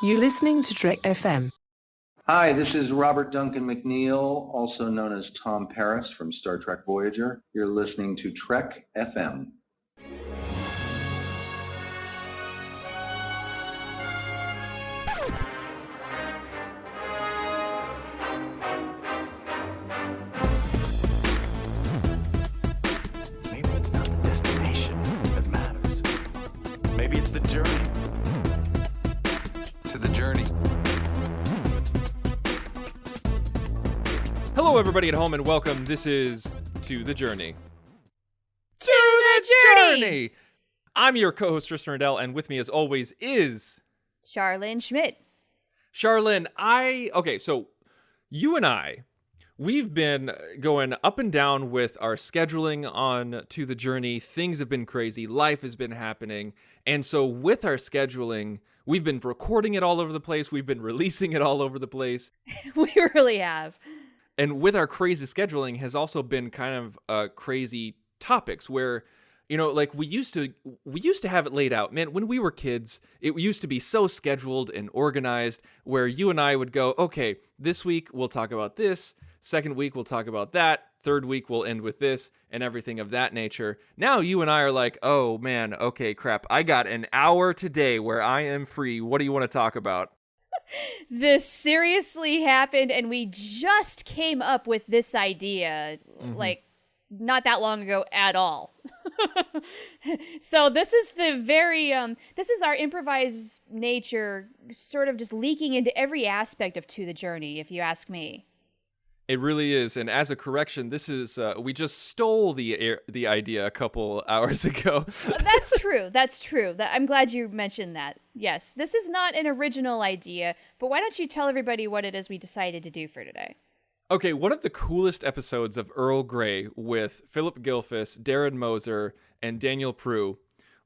You're listening to Trek FM. Hi, this is Robert Duncan McNeil, also known as Tom Paris from Star Trek Voyager. You're listening to Trek FM. Maybe it's not the destination that matters. Maybe it's the journey. To the journey. Hello, everybody at home, and welcome. This is To the Journey. To the Journey! I'm your co-host, Tristan Riddell, and with me, as always, is... Charlene Schmidt. Charlene, so you and I, we've been going up and down with our scheduling on To the Journey. Things have been crazy. Life has been happening. And so with our scheduling, we've been recording it all over the place. We've been releasing it all over the place. We really have. And with our crazy scheduling has also been kind of crazy topics where, you know, like we used to have it laid out. Man, when we were kids, it used to be so scheduled and organized where you and I would go, okay, this week we'll talk about this. Second week we'll talk about that. Third week we'll end with this and everything of that nature. Now you and I are like, oh man, okay, crap. I got an hour today where I am free. What do you want to talk about? This seriously happened, and we just came up with this idea, like, not that long ago at all. So this is this is our improvised nature sort of just leaking into every aspect of To the Journey, if you ask me. It really is, and as a correction, this is we just stole the idea a couple hours ago. That's true. That's true. I'm glad you mentioned that. Yes, this is not an original idea, but why don't you tell everybody what it is we decided to do for today? Okay, one of the coolest episodes of Earl Grey with Philip Gilfus, Darren Moser, and Daniel Prue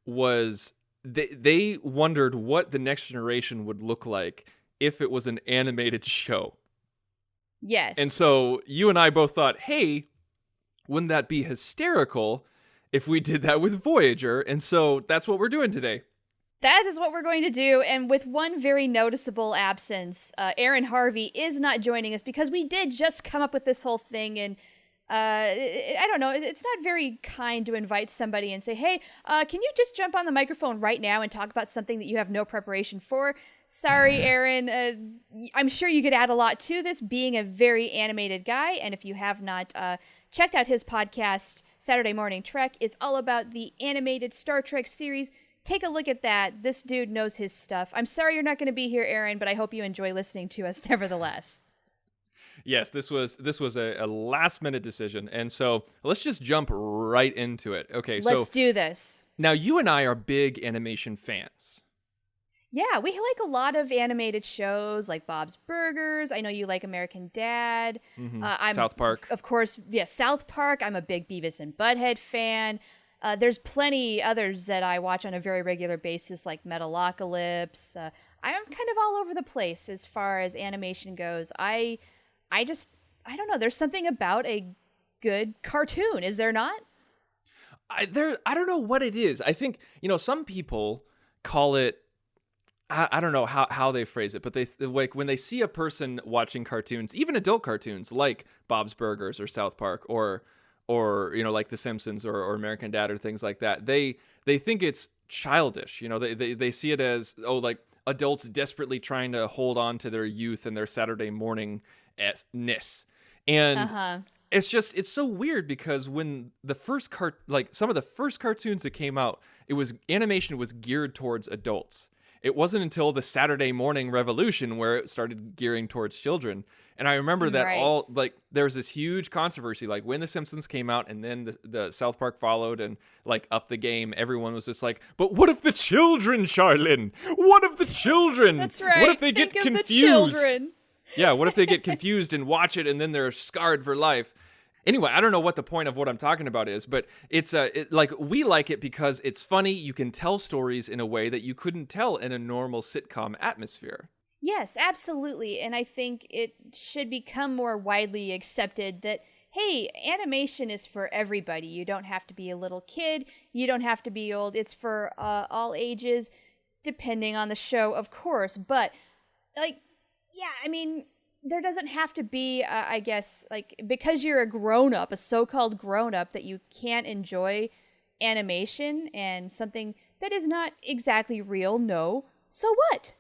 was they wondered what the next generation would look like if it was an animated show. Yes. And so you and I both thought, hey, wouldn't that be hysterical if we did that with Voyager? And so that's what we're doing today. That is what we're going to do, and with one very noticeable absence, Aaron Harvey is not joining us because we did just come up with this whole thing, and I don't know, it's not very kind to invite somebody and say, hey, can you just jump on the microphone right now and talk about something that you have no preparation for? Sorry, Aaron, I'm sure you could add a lot to this, being a very animated guy, and if you have not checked out his podcast, Saturday Morning Trek, it's all about the animated Star Trek series. Take a look at that. This dude knows his stuff. I'm sorry you're not going to be here, Aaron, but I hope you enjoy listening to us nevertheless. Yes, this was a last-minute decision, and so let's just jump right into it. Okay, let's do this. Now, you and I are big animation fans. Yeah, we like a lot of animated shows like Bob's Burgers. I know you like American Dad. I'm, South Park. Of course, yeah, South Park. I'm a big Beavis and Butthead fan. There's plenty others that I watch on a very regular basis, like Metalocalypse. I'm kind of all over the place as far as animation goes. I don't know. There's something about a good cartoon, is there not? I don't know what it is. I think, you know, some people call it, I don't know how they phrase it, but they like when they see a person watching cartoons, even adult cartoons like Bob's Burgers or South Park or you know, like The Simpsons or American Dad or things like that, they think it's childish. You know, they see it as, oh, like adults desperately trying to hold on to their youth and their Saturday morning-ness. And it's so weird because when the first some of the first cartoons that came out, animation was geared towards adults. It wasn't until the Saturday morning revolution where it started gearing towards children. And I remember that there was this huge controversy, like when The Simpsons came out and then the South Park followed and like up the game, everyone was just like, but what if the children, Charlene? What if the children? That's right. What if they get confused? The children. Yeah, what if they get confused and watch it and then they're scarred for life? Anyway, I don't know what the point of what I'm talking about is, but it's we like it because it's funny. You can tell stories in a way that you couldn't tell in a normal sitcom atmosphere. Yes, absolutely. And I think it should become more widely accepted that, hey, animation is for everybody. You don't have to be a little kid. You don't have to be old. It's for all ages. depending on the show, of course. But, like, yeah, I mean, there doesn't have to be, I guess, like, because you're a grown-up, a so-called grown-up, that you can't enjoy animation and something that is not exactly real. No. So what?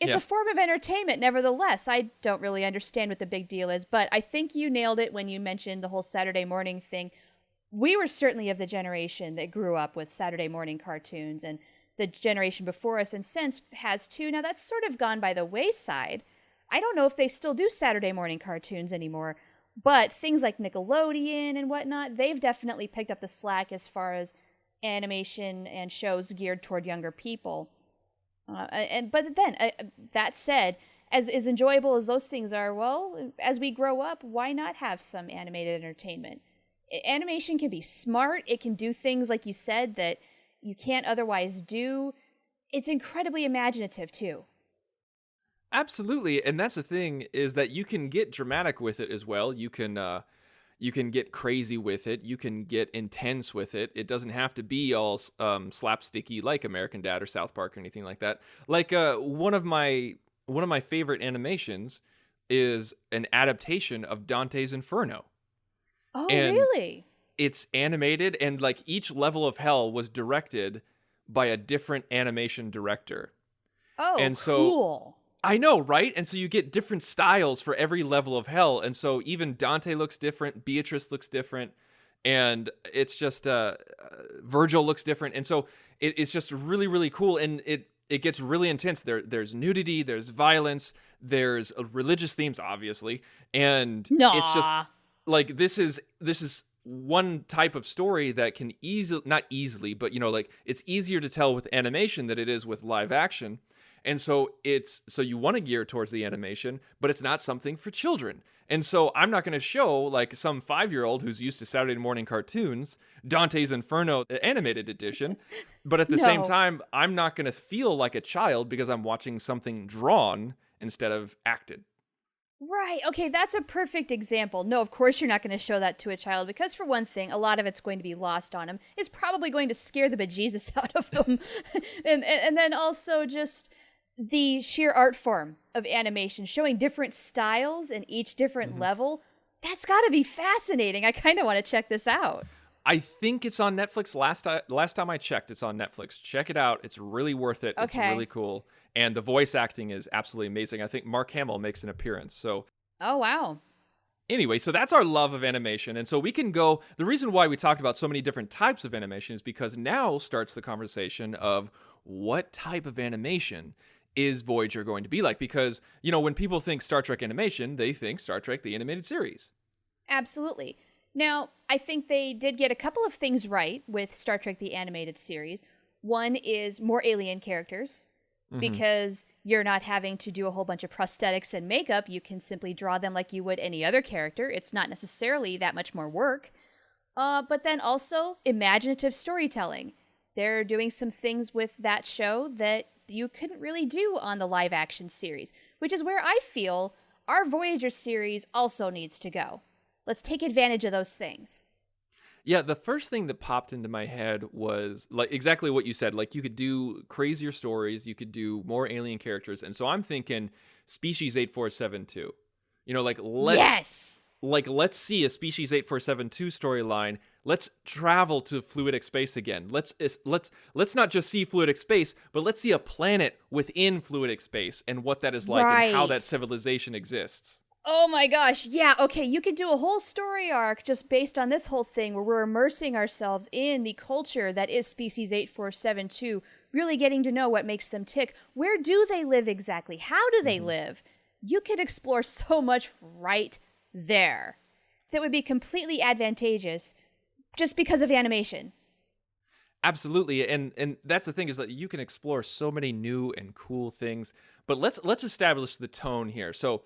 It's a form of entertainment, nevertheless. I don't really understand what the big deal is, but I think you nailed it when you mentioned the whole Saturday morning thing. We were certainly of the generation that grew up with Saturday morning cartoons, and the generation before us and since has too. Now, that's sort of gone by the wayside. I don't know if they still do Saturday morning cartoons anymore, but things like Nickelodeon and whatnot, they've definitely picked up the slack as far as animation and shows geared toward younger people. But then, that said, as enjoyable as those things are, well, as we grow up, why not have some animated entertainment? Animation can be smart. It can do things, like you said, that you can't otherwise do. It's incredibly imaginative, too. Absolutely, and that's the thing, is that you can get dramatic with it as well. You can get crazy with it. You can get intense with it. It doesn't have to be all slapsticky like American Dad or South Park or anything like that. Like one of my favorite animations is an adaptation of Dante's Inferno. Oh, And really? it's animated, and like each level of hell was directed by a different animation director. Oh, And so cool. I know, right? And so you get different styles for every level of hell. And so even Dante looks different, Beatrice looks different, and it's just Virgil looks different. And so it's just really, really cool. And it gets really intense. There's nudity, there's violence, there's religious themes, obviously. And it's just like, this is one type of story that can not easily, but like it's easier to tell with animation than it is with live action. And so you want to gear towards the animation, but it's not something for children. And so I'm not going to show like some 5-year-old who's used to Saturday morning cartoons, Dante's Inferno animated edition. But at the same time, I'm not going to feel like a child because I'm watching something drawn instead of acted. Right. Okay, that's a perfect example. No, of course you're not going to show that to a child because, for one thing, a lot of it's going to be lost on them. It's probably going to scare the bejesus out of them. and then also just the sheer art form of animation, showing different styles in each different level. That's got to be fascinating. I kind of want to check this out. I think it's on Netflix. Last time I checked, it's on Netflix. Check it out. It's really worth it. Okay. It's really cool. And the voice acting is absolutely amazing. I think Mark Hamill makes an appearance. So, oh, wow. Anyway, so that's our love of animation. And so we can go, the reason why we talked about so many different types of animation is because now starts the conversation of what type of animation is Voyager going to be like? Because, when people think Star Trek animation, they think Star Trek, the animated series. Absolutely. Now, I think they did get a couple of things right with Star Trek, the animated series. One is more alien characters, because you're not having to do a whole bunch of prosthetics and makeup. You can simply draw them like you would any other character. It's not necessarily that much more work. But then also imaginative storytelling. They're doing some things with that show that you couldn't really do on the live action series, which is where I feel our Voyager series also needs to go. Let's take advantage of those things. Yeah, the first thing that popped into my head was like exactly what you said. Like you could do crazier stories, you could do more alien characters. And so I'm thinking Species 8472. Yes. Let's see a Species 8472 storyline. Let's travel to fluidic space again. Let's not just see fluidic space, but let's see a planet within fluidic space and what that is like and how that civilization exists. Oh my gosh, yeah, okay, you could do a whole story arc just based on this whole thing where we're immersing ourselves in the culture that is Species 8472, really getting to know what makes them tick. Where do they live exactly? How do they live? You could explore so much right there that would be completely advantageous just because of animation. Absolutely, and that's the thing is that you can explore so many new and cool things. But let's establish the tone here. So,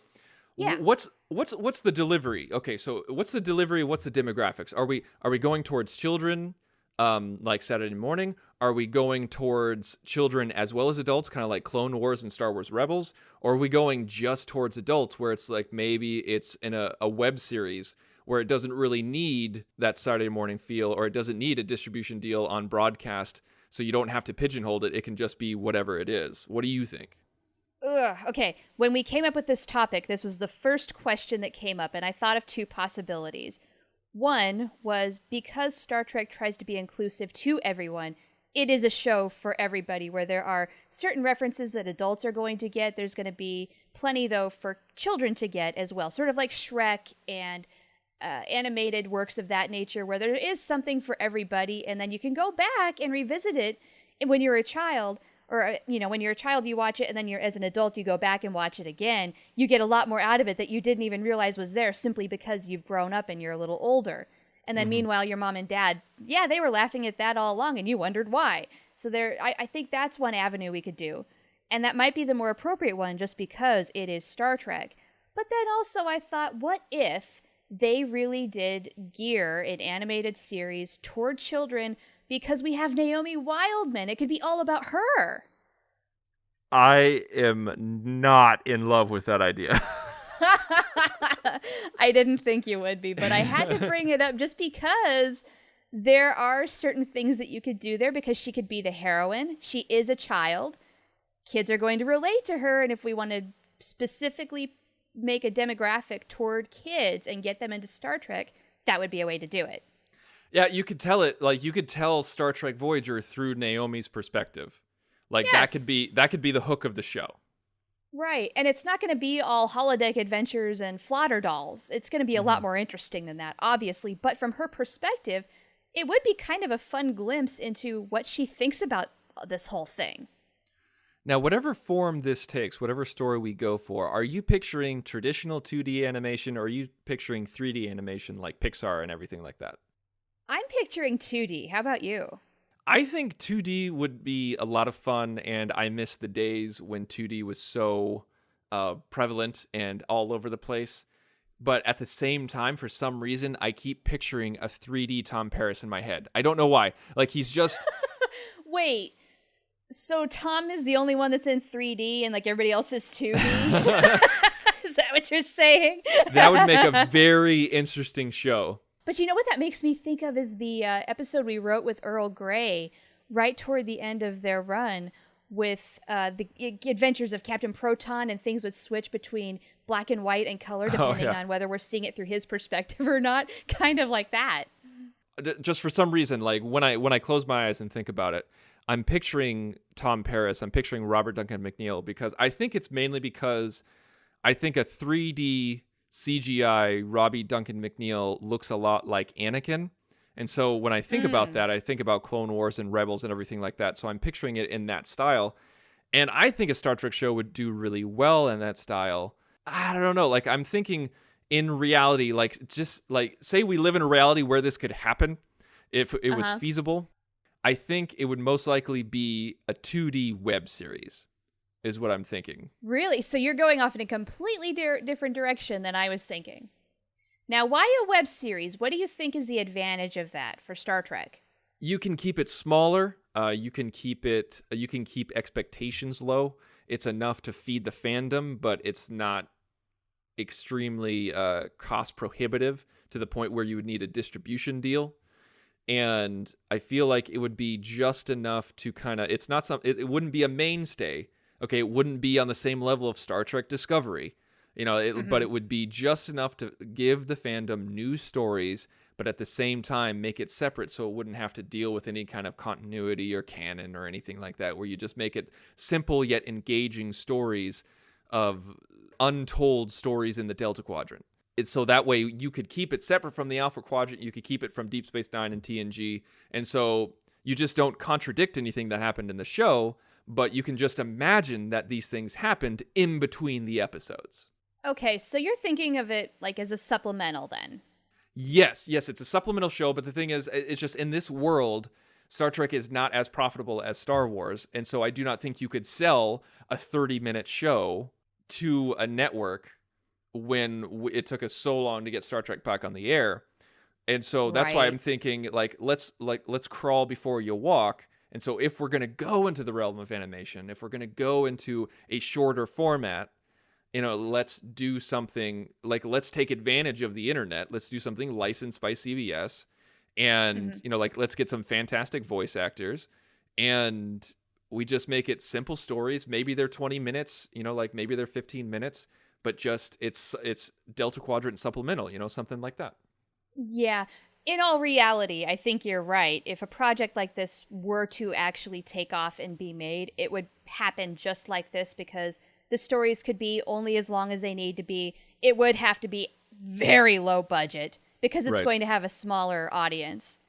yeah. What's the delivery? Okay, so what's the delivery? What's the demographics? Are we going towards children, like Saturday morning? Are we going towards children as well as adults, kind of like Clone Wars and Star Wars Rebels? Or are we going just towards adults, where it's like maybe it's in a web series where it doesn't really need that Saturday morning feel, or it doesn't need a distribution deal on broadcast, so you don't have to pigeonhole it. It can just be whatever it is. What do you think? Okay, when we came up with this topic, this was the first question that came up, and I thought of two possibilities. One was, because Star Trek tries to be inclusive to everyone, it is a show for everybody, where there are certain references that adults are going to get. There's going to be plenty, though, for children to get as well, sort of like Shrek and animated works of that nature, where there is something for everybody, and then you can go back and revisit it when you're a child. Or, when you're a child, you watch it, and then as an adult, you go back and watch it again. You get a lot more out of it that you didn't even realize was there, simply because you've grown up and you're a little older. And then meanwhile, your mom and dad, they were laughing at that all along, and you wondered why. So I think that's one avenue we could do. And that might be the more appropriate one, just because it is Star Trek. But then also I thought, what if they really did gear an animated series toward children, because we have Naomi Wildman? It could be all about her. I am not in love with that idea. I didn't think you would be, but I had to bring it up just because there are certain things that you could do there, because she could be the heroine. She is a child. Kids are going to relate to her, and if we want to specifically make a demographic toward kids and get them into Star Trek, that would be a way to do it. Yeah, you could tell it, like, you could tell Star Trek Voyager through Naomi's perspective. Like, yes. that could be the hook of the show. Right, and it's not going to be all holodeck adventures and flutter dolls. It's going to be a lot more interesting than that, obviously. But from her perspective, it would be kind of a fun glimpse into what she thinks about this whole thing. Now, whatever form this takes, whatever story we go for, are you picturing traditional 2D animation, or are you picturing 3D animation like Pixar and everything like that? I'm picturing 2D. How about you? I think 2D would be a lot of fun, and I miss the days when 2D was so prevalent and all over the place. But at the same time, for some reason, I keep picturing a 3D Tom Paris in my head. I don't know why. Like, he's just... Wait, so Tom is the only one that's in 3D and, like, everybody else is 2D? Is that what you're saying? That would make a very interesting show. But you know what that makes me think of is the episode we wrote with Earl Grey right toward the end of their run, with the adventures of Captain Proton, and things would switch between black and white and color depending on whether we're seeing it through his perspective or not. Kind of like that. Just for some reason, like when I close my eyes and think about it, I'm picturing Tom Paris, I'm picturing Robert Duncan McNeil, because I think it's mainly because I think a 3D CGI Robbie Duncan McNeil looks a lot like Anakin. And so when I think about that, I think about Clone Wars and Rebels and everything like that. So I'm picturing it in that style. And I think a Star Trek show would do really well in that style. I don't know. Like, I'm thinking in reality, like, just like, say we live in a reality where this could happen, if it was feasible. I think it would most likely be a 2D web series, is what I'm thinking. Really? So you're going off in a completely different direction than I was thinking. Now, why a web series? What do you think is the advantage of that for Star Trek? You can keep it smaller. You can keep expectations low. It's enough to feed the fandom, but it's not extremely cost prohibitive to the point where you would need a distribution deal. And I feel like it would be just enough to kind of, it wouldn't be a mainstay. Okay, it wouldn't be on the same level of Star Trek Discovery, but it would be just enough to give the fandom new stories, but at the same time make it separate so it wouldn't have to deal with any kind of continuity or canon or anything like that, where you just make it simple yet engaging stories of untold stories in the Delta Quadrant. It's so that way you could keep it separate from the Alpha Quadrant, you could keep it from Deep Space Nine and TNG, and so you just don't contradict anything that happened in the show, but you can just imagine that these things happened in between the episodes. Okay, so you're thinking of it like as a supplemental then? Yes, it's a supplemental show, but the thing is, it's just in this world, Star Trek is not as profitable as Star Wars, and so I do not think you could sell a 30-minute show to a network when it took us so long to get Star Trek back on the air. And so that's why I'm thinking, let's crawl before you walk. And so if we're going to go into the realm of animation, if we're going to go into a shorter format, let's do something like, let's take advantage of the internet. Let's do something licensed by CBS, and like, let's get some fantastic voice actors, and we just make it simple stories. Maybe they're 20 minutes, like maybe they're 15 minutes, but just it's Delta Quadrant supplemental, something like that. Yeah. In all reality, I think you're right. If a project like this were to actually take off and be made, it would happen just like this, because the stories could be only as long as they need to be. It would have to be very low budget because it's going to have a smaller audience.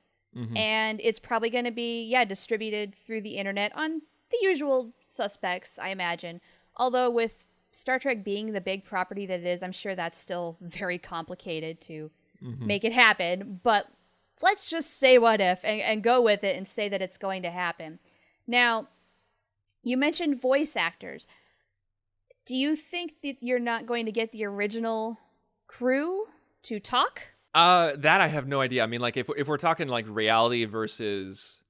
And it's probably going to be, distributed through the internet on the usual suspects, I imagine. Although with Star Trek being the big property that it is, I'm sure that's still very complicated to make it happen. But let's just say what if and go with it and say that it's going to happen. Now, you mentioned voice actors. Do you think that you're not going to get the original crew to talk? That I have no idea. I mean, like, if we're talking like reality versus,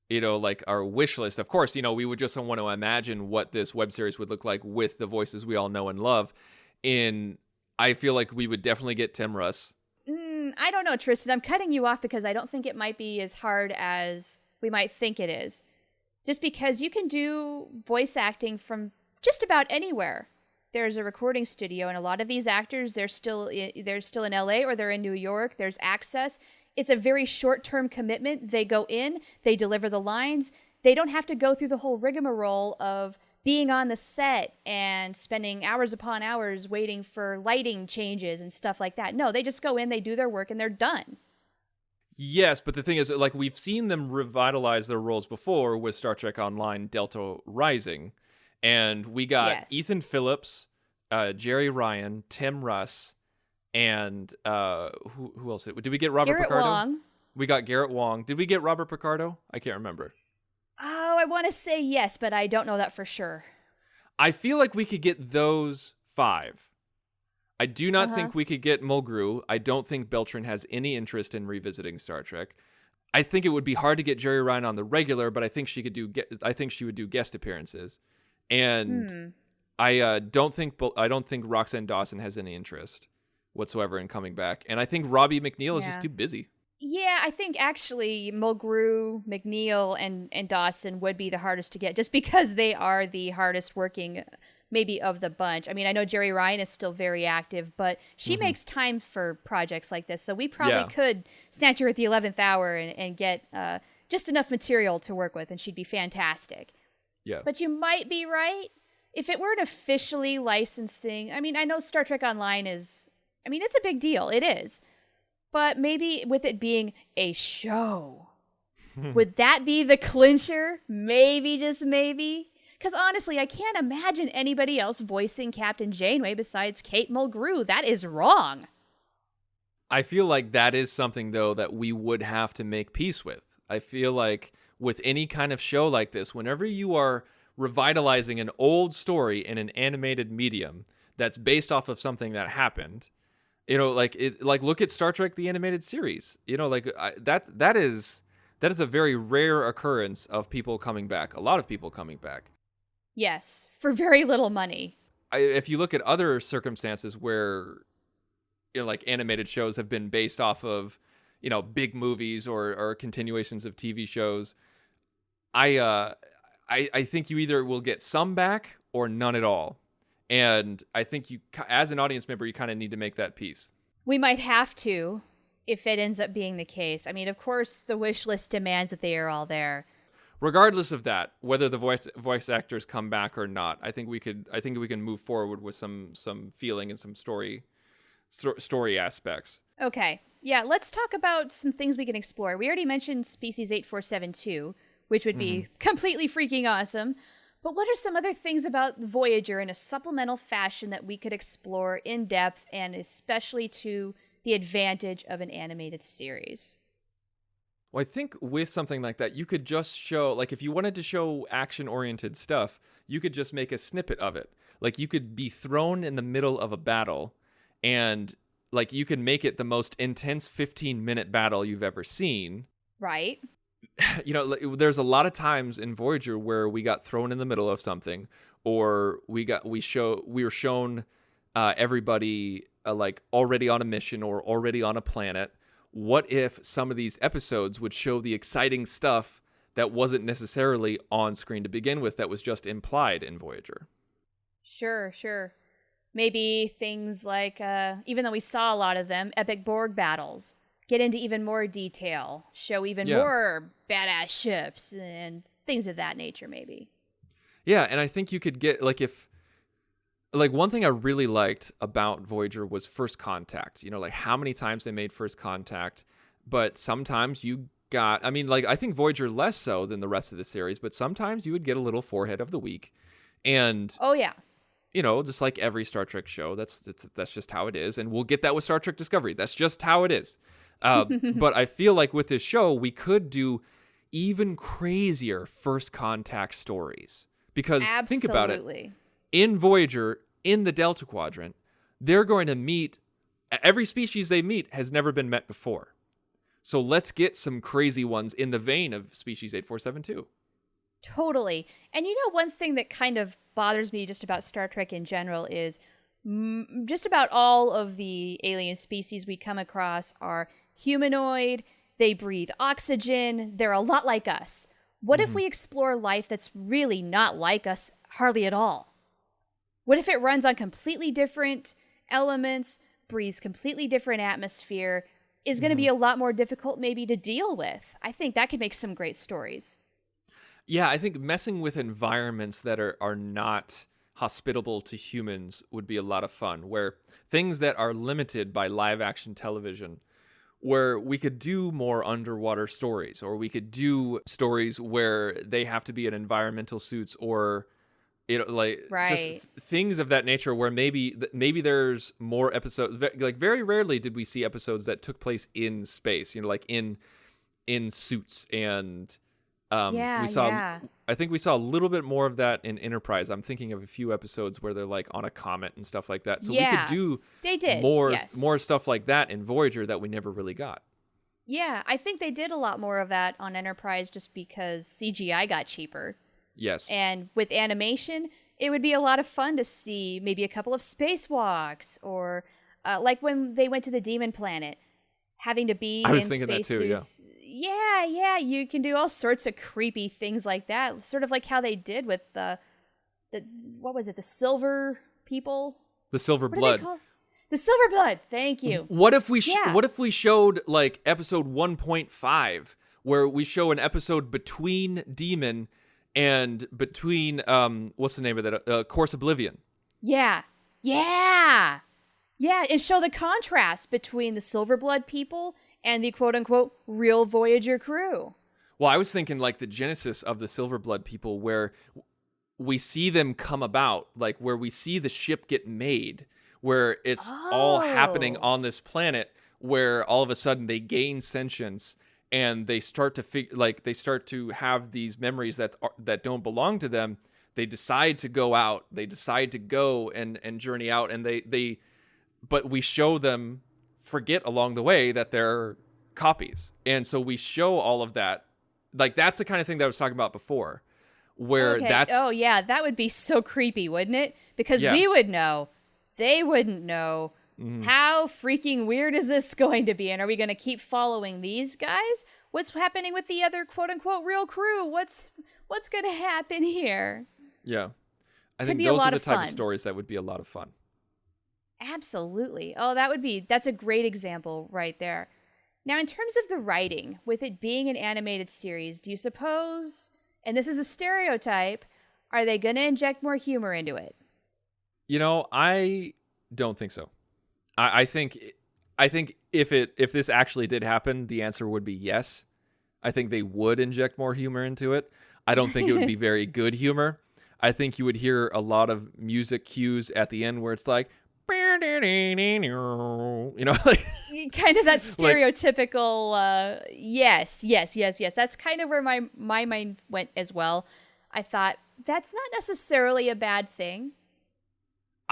like our wish list, of course, we would just want to imagine what this web series would look like with the voices we all know and love. I feel like we would definitely get Tim Russ. I don't know, Tristan. I'm cutting you off because I don't think it might be as hard as we might think it is. Just because you can do voice acting from just about anywhere. There's a recording studio, and a lot of these actors, they're still in LA or they're in New York. There's access. It's a very short-term commitment. They go in, they deliver the lines. They don't have to go through the whole rigmarole of being on the set and spending hours upon hours waiting for lighting changes and stuff like that. No, they just go in, they do their work, and they're done. Yes, but the thing is, like, we've seen them revitalize their roles before with Star Trek Online Delta Rising. And we got Ethan Phillips, Jerry Ryan, Tim Russ, and who else? Did we get Robert Picardo? Wong. We got Garrett Wong. Did we get Robert Picardo? I can't remember. Oh, I want to say yes, but I don't know that for sure. I feel like we could get those 5. I do not think we could get Mulgrew. I don't think Beltran has any interest in revisiting Star Trek. I think it would be hard to get Jerry Ryan on the regular, but I think she would do guest appearances. And I don't think Roxanne Dawson has any interest whatsoever in coming back. And I think Robbie McNeil is just too busy. Yeah, I think actually Mulgrew, McNeil, and Dawson would be the hardest to get just because they are the hardest working maybe of the bunch. I mean, I know Jerry Ryan is still very active, but she makes time for projects like this. So we probably could snatch her at the 11th hour and get just enough material to work with, and she'd be fantastic. Yeah. But you might be right. If it were an officially licensed thing, I mean, I know Star Trek Online it's a big deal. It is. But maybe with it being a show, would that be the clincher? Maybe, just maybe. Because honestly, I can't imagine anybody else voicing Captain Janeway besides Kate Mulgrew. That is wrong. I feel like that is something, though, that we would have to make peace with. I feel like with any kind of show like this, whenever you are revitalizing an old story in an animated medium that's based off of something that happened, look at Star Trek the Animated Series. That is a very rare occurrence of people coming back. A lot of people coming back. Yes, for very little money. If you look at other circumstances where animated shows have been based off of big movies or continuations of TV shows, I think you either will get some back or none at all. And I think you, as an audience member, you kind of need to make that peace. We might have to if it ends up being the case. I mean, of course, the wish list demands that they are all there. Regardless of that, whether the voice actors come back or not, I think we can move forward with some feeling and some story aspects. Okay. Yeah, let's talk about some things we can explore. We already mentioned Species 8472, which would be completely freaking awesome. But what are some other things about Voyager in a supplemental fashion that we could explore in depth, and especially to the advantage of an animated series? Well, I think with something like that, you could just show, like, if you wanted to show action-oriented stuff, you could just make a snippet of it. Like, you could be thrown in the middle of a battle, and, like, you can make it the most intense 15-minute battle you've ever seen. Right. There's a lot of times in Voyager where we got thrown in the middle of something, or we were shown everybody like already on a mission or already on a planet. What if some of these episodes would show the exciting stuff that wasn't necessarily on screen to begin with, that was just implied in Voyager? Sure. Maybe things like, even though we saw a lot of them, epic Borg battles, get into even more detail, show even more badass ships and things of that nature, maybe. Yeah, and I think you could get, like, one thing I really liked about Voyager was First Contact. You know, like how many times they made First Contact, but sometimes you got, I mean, like, I think Voyager less so than the rest of the series, but sometimes you would get a little forehead of the week. And oh yeah, you know, just like every Star Trek show, that's just how it is. And we'll get that with Star Trek Discovery. That's just how it is. But I feel like with this show, we could do even crazier First Contact stories. Because think about it. In Voyager, in the Delta Quadrant, they're going to meet, every species they meet has never been met before. So let's get some crazy ones in the vein of Species 8472. Totally. And you know, one thing that kind of bothers me just about Star Trek in general is just about all of the alien species we come across are humanoid, they breathe oxygen, they're a lot like us. What if we explore life that's really not like us hardly at all? What if it runs on completely different elements, breathes completely different atmosphere, is going to be a lot more difficult maybe to deal with? I think that could make some great stories. Yeah, I think messing with environments that are not hospitable to humans would be a lot of fun, where things that are limited by live action television, where we could do more underwater stories, or we could do stories where they have to be in environmental suits, or just things of that nature, where maybe there's more episodes. Like very rarely did we see episodes that took place in space, you know, like in suits. And I think we saw a little bit more of that in Enterprise. I'm thinking of a few episodes where they're like on a comet and stuff like that. So we could do more stuff like that in Voyager that we never really got. Yeah, I think they did a lot more of that on Enterprise just because CGI got cheaper. Yes. And with animation, it would be a lot of fun to see maybe a couple of spacewalks, or like when they went to the Demon Planet, having to be in spacesuits. Yeah, you can do all sorts of creepy things like that. Sort of like how they did with the what was it, the Silver people? The Silver Blood. The Silver Blood. Thank you. What if we showed like episode 1.5, where we show an episode between Demon and between what's the name of that? Course Oblivion. Yeah, and show the contrast between the Silverblood people and the quote-unquote real Voyager crew. Well, I was thinking like the genesis of the Silverblood people, where we see them come about, like where we see the ship get made, where it's all happening on this planet, where all of a sudden they gain sentience and they start to have these memories that don't belong to them. They decide to go out. They decide to go and journey out, and but we show them forget along the way that they're copies. And so we show all of that. Like, that's the kind of thing that I was talking about before, where that would be so creepy, wouldn't it? Because we would know, they wouldn't know. How freaking weird is this going to be? And are we going to keep following these guys? What's happening with the other quote-unquote real crew? What's going to happen here? Yeah. I think those are the type of stories that would be a lot of fun. Absolutely. Oh, that's a great example right there. Now, in terms of the writing, with it being an animated series, do you suppose, and this is a stereotype, are they going to inject more humor into it? You know, I don't think so. I think if this actually did happen, the answer would be yes. I think they would inject more humor into it. I don't think it would be very good humor. I think you would hear a lot of music cues at the end where it's like, you know, like kind of that stereotypical yes. That's kind of where my mind went as well. I thought that's not necessarily a bad thing.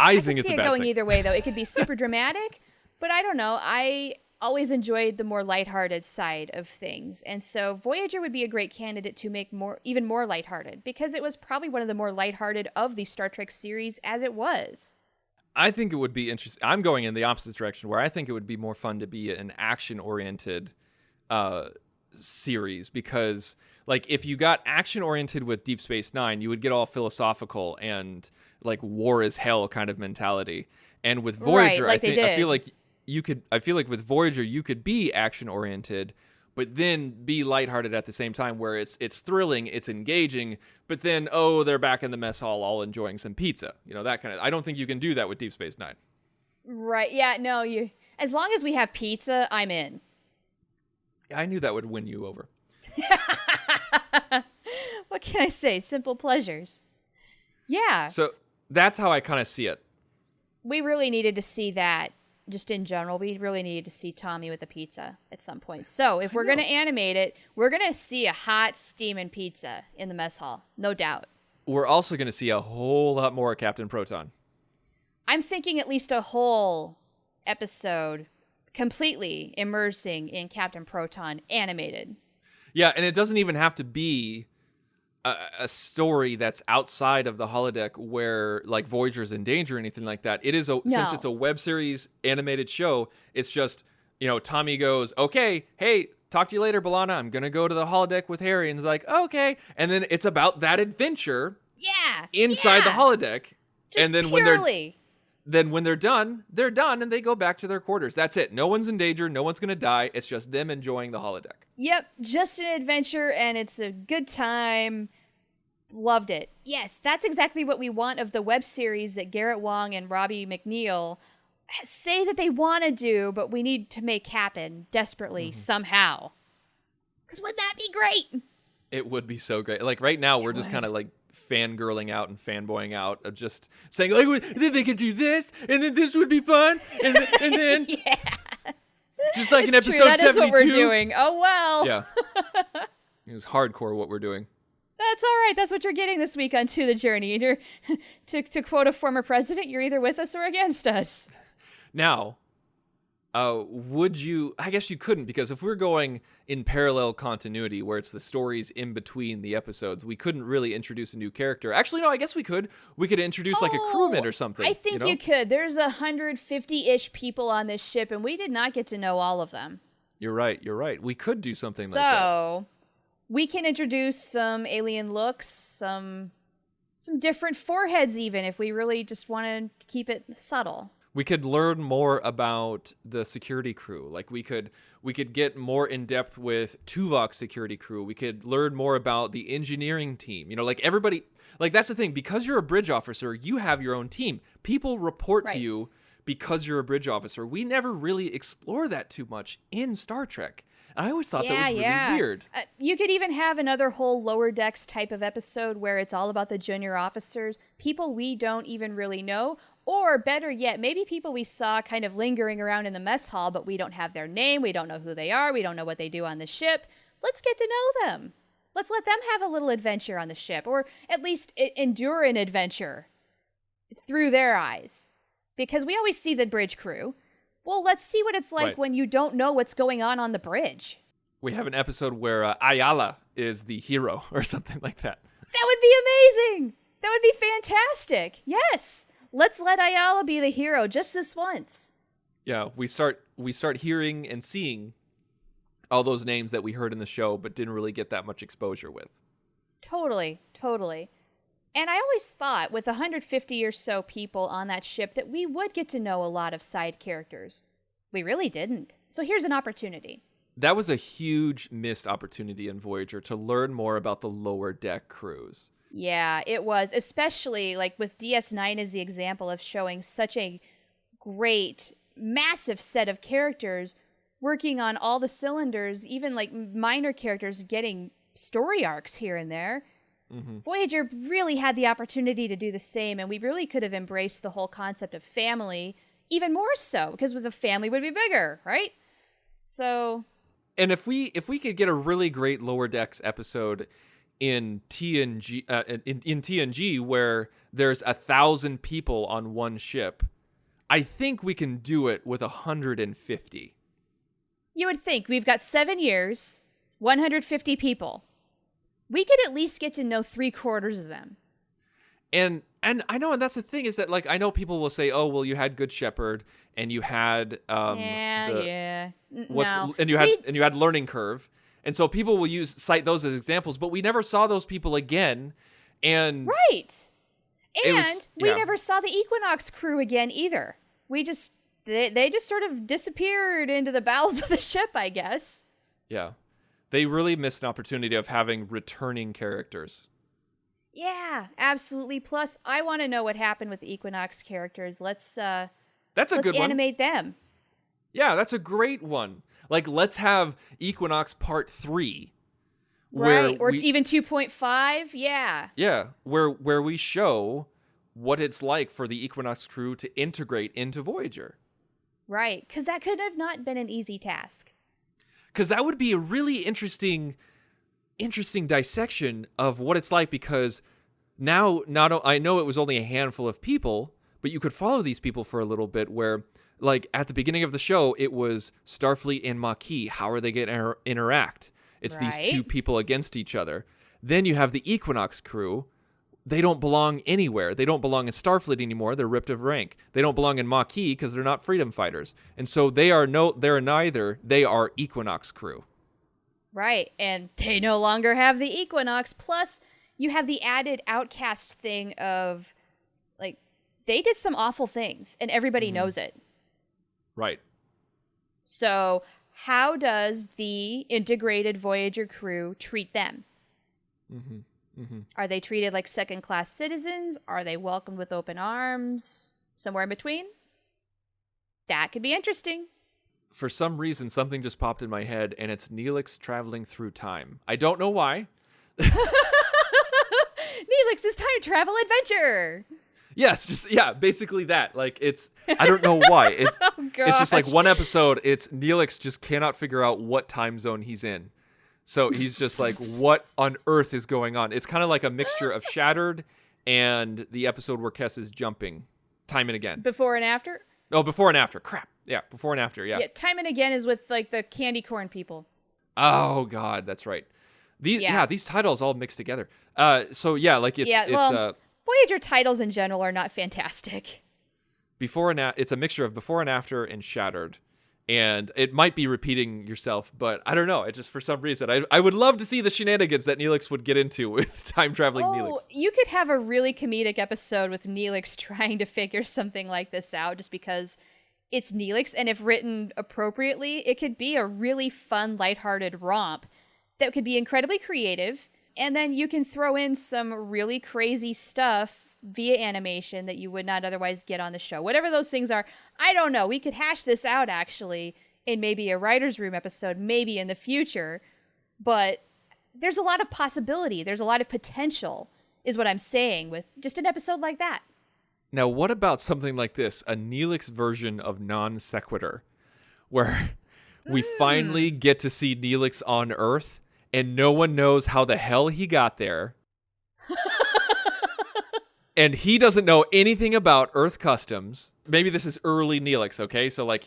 I think it's a bad thing. I can see it going either way, though. It could be super dramatic, but I don't know. I always enjoyed the more lighthearted side of things, and so Voyager would be a great candidate to make even more lighthearted, because it was probably one of the more lighthearted of the Star Trek series as it was. I think it would be interesting. I'm going in the opposite direction, where I think it would be more fun to be an action-oriented series, because like if you got action-oriented with Deep Space Nine, you would get all philosophical and like war is hell kind of mentality. And with Voyager, Right, like I feel like with Voyager you could be action-oriented, but then be lighthearted at the same time, where it's thrilling, it's engaging, but then, oh, they're back in the mess hall all enjoying some pizza. You know, that kind of... I don't think you can do that with Deep Space Nine. Right. Yeah, no, as long as we have pizza, I'm in. I knew that would win you over. What can I say? Simple pleasures. Yeah. So that's how I kind of see it. We really needed to see that. Just in general, we really needed to see Tommy with a pizza at some point. So if we're going to animate it, we're going to see a hot steaming pizza in the mess hall. No doubt. We're also going to see a whole lot more Captain Proton. I'm thinking at least a whole episode completely immersing in Captain Proton animated. Yeah, and it doesn't even have to be a story that's outside of the holodeck where like Voyager's in danger or anything like that. It is since it's a web series animated show, it's just, Tommy goes, okay, hey, talk to you later, B'Elanna. I'm going to go to the holodeck with Harry. And he's like, okay. And then it's about that adventure inside the holodeck. Just and then purely. when they're done and they go back to their quarters. That's it. No one's in danger. No one's going to die. It's just them enjoying the holodeck. Yep. Just an adventure, and it's a good time. Loved it. Yes, that's exactly what we want of the web series that Garrett Wang and Robbie McNeil say that they want to do, but we need to make happen desperately somehow. Because wouldn't that be great? It would be so great. Like right now, we're just kind of like fangirling out and fanboying out of just saying like, then they could do this, and then this would be fun, and then yeah. Just like it's in episode true. That 72. is what we're doing. Oh well. Yeah. It was hardcore what we're doing. That's all right. That's what you're getting this week on To the Journey. And you're, to quote a former president, you're either with us or against us. Now, would you... I guess you couldn't, because if we're going in parallel continuity, where it's the stories in between the episodes, we couldn't really introduce a new character. Actually, no, I guess we could. We could introduce like a crewman or something. I think you could. There's 150-ish people on this ship, and we did not get to know all of them. You're right. We could do something like that. So... we can introduce some alien looks, some different foreheads even, if we really just want to keep it subtle. We could learn more about the security crew. Like we could get more in depth with Tuvok's security crew. We could learn more about the engineering team. Like everybody, like that's the thing. Because you're a bridge officer, you have your own team. People report to you because you're a bridge officer. We never really explore that too much in Star Trek. I always thought that was really weird. You could even have another whole Lower Decks type of episode where it's all about the junior officers, people we don't even really know, or better yet, maybe people we saw kind of lingering around in the mess hall, but we don't have their name, we don't know who they are, we don't know what they do on the ship. Let's get to know them. Let's let them have a little adventure on the ship, or at least endure an adventure through their eyes. Because we always see the bridge crew. Well, let's see what it's like when you don't know what's going on the bridge. We have an episode where Ayala is the hero or something like that. That would be amazing. That would be fantastic. Yes. Let's let Ayala be the hero just this once. Yeah, we start hearing and seeing all those names that we heard in the show but didn't really get that much exposure with. Totally. And I always thought with 150 or so people on that ship that we would get to know a lot of side characters. We really didn't. So here's an opportunity. That was a huge missed opportunity in Voyager to learn more about the lower deck crews. Yeah, it was. Especially like with DS9 as the example of showing such a great, massive set of characters working on all the cylinders, even like minor characters getting story arcs here and there. Mm-hmm. Voyager really had the opportunity to do the same, and we really could have embraced the whole concept of family even more so, because the family would be bigger, right? So, and if we could get a really great Lower Decks episode in TNG, in TNG, where there's 1,000 people on one ship, I think we can do it with 150. You would think. We've got 7 years, 150 people. We could at least get to know 3/4 of them. And And I know, and that's the thing is that, like, I know people will say, oh, well, you had Good Shepherd and you had No. and you had Learning Curve. And so people will cite those as examples, but we never saw those people again. And Right. And we yeah. never saw the Equinox crew again either. They just sort of disappeared into the bowels of the ship, I guess. Yeah. They really missed an opportunity of having returning characters. Yeah, absolutely. Plus, I want to know what happened with the Equinox characters. Let's That's a good one. animate them. Yeah, that's a great one. Like, let's have Equinox Part 3. Right, or even 2.5, yeah. Yeah, where we show what it's like for the Equinox crew to integrate into Voyager. Right, because that could have not been an easy task. Because that would be a really interesting dissection of what it's like, because now I know it was only a handful of people, but you could follow these people for a little bit where, like, at the beginning of the show, it was Starfleet and Maquis. How are they going to interact? It's these two people against each other. Then you have the Equinox crew. They don't belong anywhere. They don't belong in Starfleet anymore. They're ripped of rank. They don't belong in Maquis because they're not freedom fighters. And so they're neither. They are Equinox crew. Right, and they no longer have the Equinox. Plus, you have the added outcast thing of, like, they did some awful things, and everybody knows it. Right. So, how does the integrated Voyager crew treat them? Are they treated like second-class citizens? Are they welcomed with open arms? Somewhere in between? That could be interesting. For some reason, something just popped in my head, and it's Neelix traveling through time. I don't know why. Neelix's time travel adventure. Yes, basically that. Like, I don't know why. It's just like one episode, it's Neelix just cannot figure out what time zone he's in. So he's just like, what on earth is going on? It's kind of like a mixture of Shattered and the episode where Kes is jumping time and again. Before and after? Oh, before and after. Crap. Yeah, before and after, yeah. Yeah, time and again is with, like, the candy corn people. Oh, God, that's right. These titles all mixed together. So, yeah, like, Voyager titles in general are not fantastic. It's a mixture of before and after and Shattered. And it might be repeating yourself, but I don't know. It just, for some reason, I would love to see the shenanigans that Neelix would get into with time-traveling Neelix. You could have a really comedic episode with Neelix trying to figure something like this out just because it's Neelix, and if written appropriately, it could be a really fun, lighthearted romp that could be incredibly creative, and then you can throw in some really crazy stuff via animation that you would not otherwise get on the show. Whatever those things are, I don't know. We could hash this out, actually, in maybe a writer's room episode, maybe in the future, but there's a lot of possibility. There's a lot of potential, is what I'm saying, with just an episode like that. Now, what about something like this, a Neelix version of Non Sequitur, where we finally get to see Neelix on Earth, and no one knows how the hell he got there. And he doesn't know anything about Earth customs. Maybe this is early Neelix, okay? So like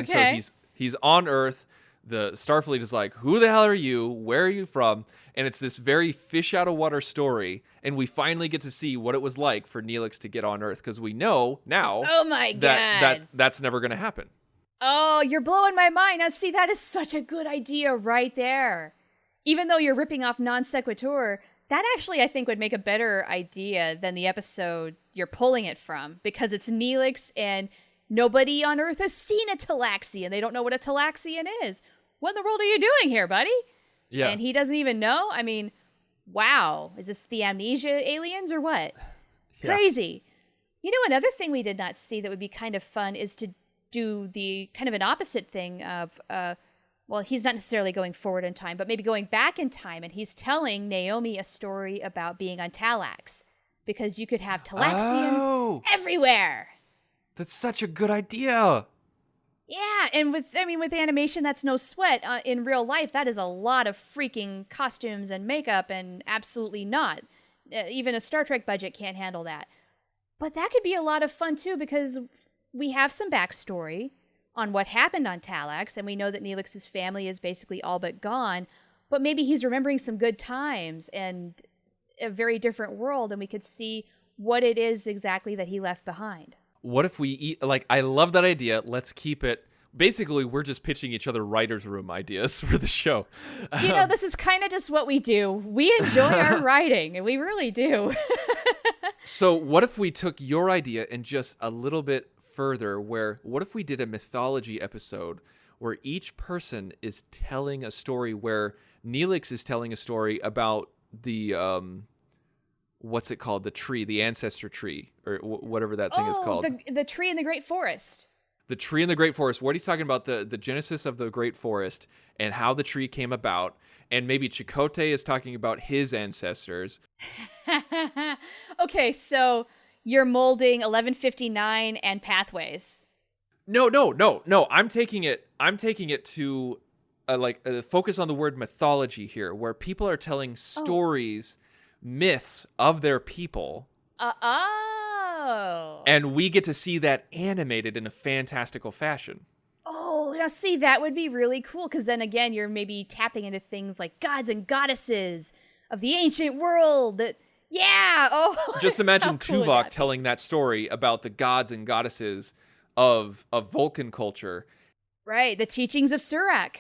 so he's on Earth. The Starfleet is like, "Who the hell are you? Where are you from?" And it's this very fish out of water story, and we finally get to see what it was like for Neelix to get on Earth, because we know now that's never going to happen. Oh, you're blowing my mind. Now, see, that is such a good idea right there. Even though you're ripping off Non Sequitur, that actually, I think, would make a better idea than the episode you're pulling it from, because it's Neelix and nobody on Earth has seen a Talaxian. They don't know what a Talaxian is. What in the world are you doing here, buddy? Yeah. And he doesn't even know? I mean, wow. Is this the amnesia aliens or what? Yeah. Crazy. You know, another thing we did not see that would be kind of fun is to do the kind of an opposite thing of, well, he's not necessarily going forward in time, but maybe going back in time, and he's telling Naomi a story about being on Talax, because you could have Talaxians everywhere. That's such a good idea. Yeah, and with animation, that's no sweat. In real life, that is a lot of freaking costumes and makeup, and absolutely not. Even a Star Trek budget can't handle that. But that could be a lot of fun, too, because we have some backstory on what happened on Talax, and we know that Neelix's family is basically all but gone, but maybe he's remembering some good times and a very different world, and we could see what it is exactly that he left behind. What if we eat, like, I love that idea. Let's keep it. Basically, we're just pitching each other writer's room ideas for the show. You know, this is kind of just what we do. We enjoy our writing, and we really do. So what if we took your idea and just a little bit further, what if we did a mythology episode where each person is telling a story, where Neelix is telling a story about the, what's it called? The tree, the ancestor tree, or whatever that thing is called. The tree in the Great Forest. The tree in the Great Forest. What he's talking about, the genesis of the Great Forest and how the tree came about. And maybe Chakotay is talking about his ancestors. Okay, so you're molding 1159 and Pathways. No. I'm taking it to focus on the word mythology here, where people are telling stories, myths of their people. And we get to see that animated in a fantastical fashion. Oh, now see, that would be really cool, because then again, you're maybe tapping into things like gods and goddesses of the ancient world. Just imagine cool Tuvok telling that story about the gods and goddesses of Vulcan culture. Right, the teachings of Surak.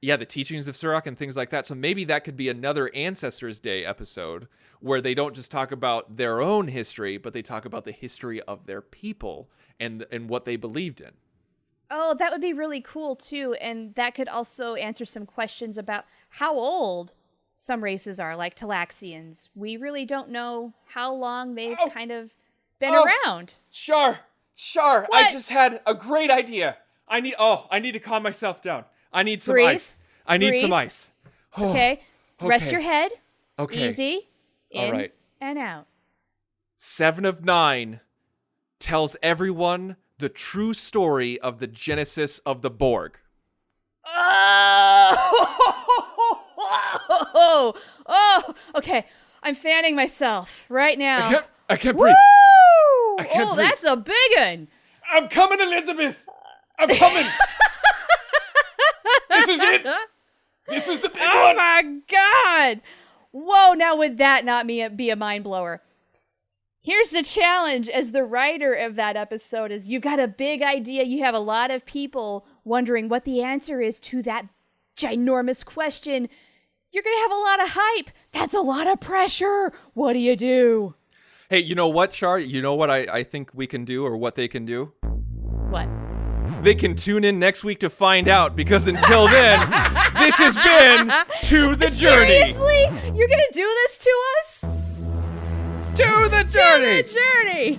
Yeah, the teachings of Surak and things like that. So maybe that could be another Ancestors Day episode where they don't just talk about their own history, but they talk about the history of their people and what they believed in. Oh, that would be really cool, too. And that could also answer some questions about how old some races are, like Talaxians. We really don't know how long they've kind of been around. Char, What? I just had a great idea. I need to calm myself down. I need some ice. I need some ice. Okay. Rest Okay. your head. Okay. Easy. In All right. and out. 7 of 9 tells everyone the true story of the genesis of the Borg. Oh, okay. I'm fanning myself right now. I can't breathe. Woo! I can't breathe. That's a big one. I'm coming, Elizabeth. I'm coming. This is it. This is the big Oh one. my God. Whoa, now would that not be a mind blower? Here's the challenge as the writer of that episode is you've got a big idea. You have a lot of people wondering what the answer is to that ginormous question. You're going to have a lot of hype. That's a lot of pressure. What do you do? Hey, you know what, Char? You know what I think we can do, or what they can do? What? They can tune in next week to find out, because until then, this has been To the Journey. Seriously? You're going to do this to us? To the Journey. To the Journey.